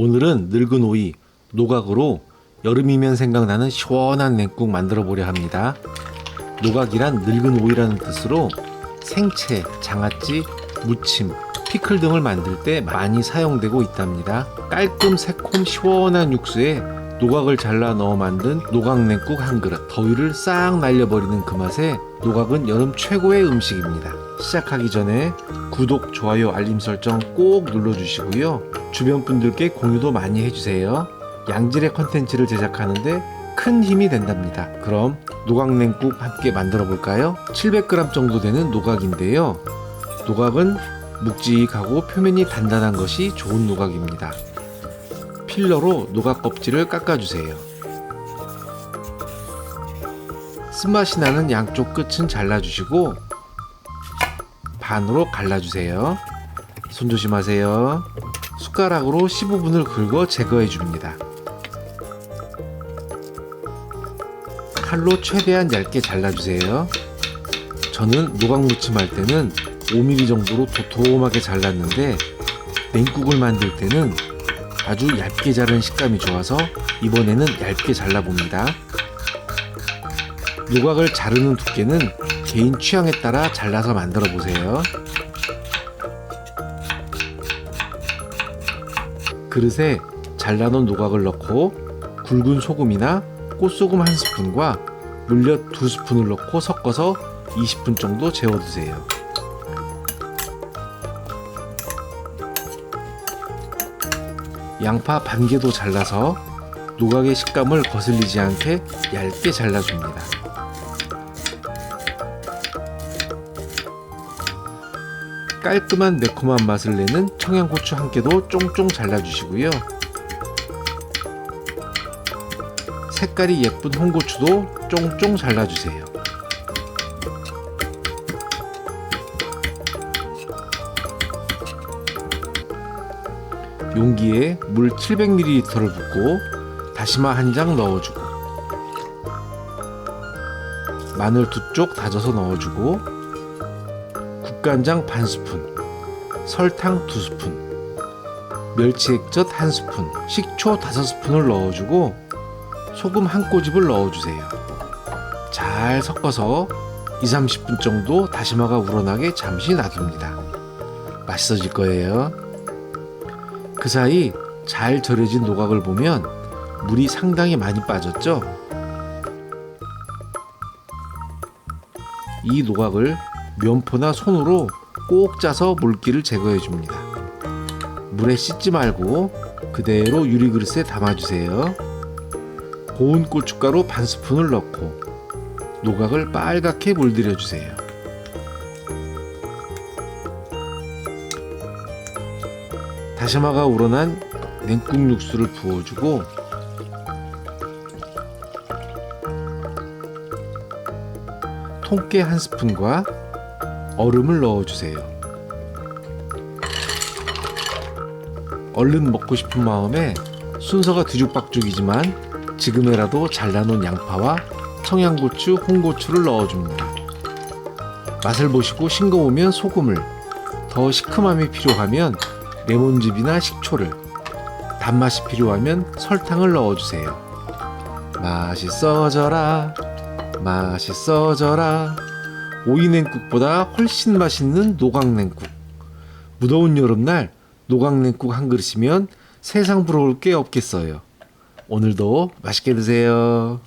오늘은 늙은 오이, 노각으로 여름이면 생각나는 시원한 냉국 만들어 보려 합니다. 노각이란 늙은 오이라는 뜻으로 생채, 장아찌, 무침, 피클 등을 만들 때 많이 사용되고 있답니다. 깔끔 새콤 시원한 육수에 노각을 잘라 넣어 만든 노각냉국 한 그릇. 더위를 싹 날려버리는 그 맛에 노각은 여름 최고의 음식입니다. 시작하기 전에 구독, 좋아요, 알림 설정 꼭 눌러주시고요. 주변 분들께 공유도 많이 해주세요. 양질의 컨텐츠를 제작하는데 큰 힘이 된답니다. 그럼 노각냉국 함께 만들어 볼까요? 700g 정도 되는 노각인데요. 노각은 묵직하고 표면이 단단한 것이 좋은 노각입니다. 필러로 노각 껍질을 깎아주세요. 쓴맛이 나는 양쪽 끝은 잘라주시고 반으로 갈라주세요. 손 조심하세요. 숟가락으로 15분을 긁어 제거해줍니다. 칼로 최대한 얇게 잘라주세요. 저는 노각 무침 할 때는 5mm 정도로 도톰하게 잘랐는데 냉국을 만들 때는 아주 얇게 자른 식감이 좋아서 이번에는 얇게 잘라봅니다. 노각을 자르는 두께는 개인 취향에 따라 잘라서 만들어 보세요. 그릇에 잘라놓은 노각을 넣고 굵은 소금이나 꽃소금 1스푼과 물엿 2스푼을 넣고 섞어서 20분 정도 재워두세요. 양파 반 개도 잘라서 노각의 식감을 거슬리지 않게 얇게 잘라줍니다. 깔끔한 매콤한 맛을 내는 청양고추 한 개도 쫑쫑 잘라주시고요. 색깔이 예쁜 홍고추도 쫑쫑 잘라주세요. 용기에 물 700ml를 붓고 다시마 한 장 넣어주고 마늘 2쪽 다져서 넣어주고 국간장 반 스푼, 설탕 2스푼, 멸치 액젓 1스푼, 식초 5스푼을 넣어주고 소금 한 꼬집을 넣어주세요. 잘 섞어서 2-30분 정도 다시마가 우러나게 잠시 놔둡니다. 맛있어질 거예요. 그 사이 잘 절여진 노각을 보면 물이 상당히 많이 빠졌죠? 이 노각을 면포나 손으로 꼭 짜서 물기를 제거해 줍니다. 물에 씻지 말고 그대로 유리그릇에 담아주세요. 고운 고춧가루 반 스푼을 넣고 노각을 빨갛게 물들여 주세요. 다시마가 우러난 냉국 육수를 부어주고 통깨 1스푼과 얼음을 넣어주세요. 얼른 먹고 싶은 마음에 순서가 뒤죽박죽이지만 지금이라도 잘라놓은 양파와 청양고추, 홍고추를 넣어줍니다. 맛을 보시고 싱거우면 소금을, 더 시큼함이 필요하면 레몬즙이나 식초를, 단맛이 필요하면 설탕을 넣어주세요. 맛있어져라, 맛있어져라. 오이냉국보다 훨씬 맛있는 노각냉국. 무더운 여름날 노각냉국 한 그릇이면 세상 부러울 게 없겠어요. 오늘도 맛있게 드세요.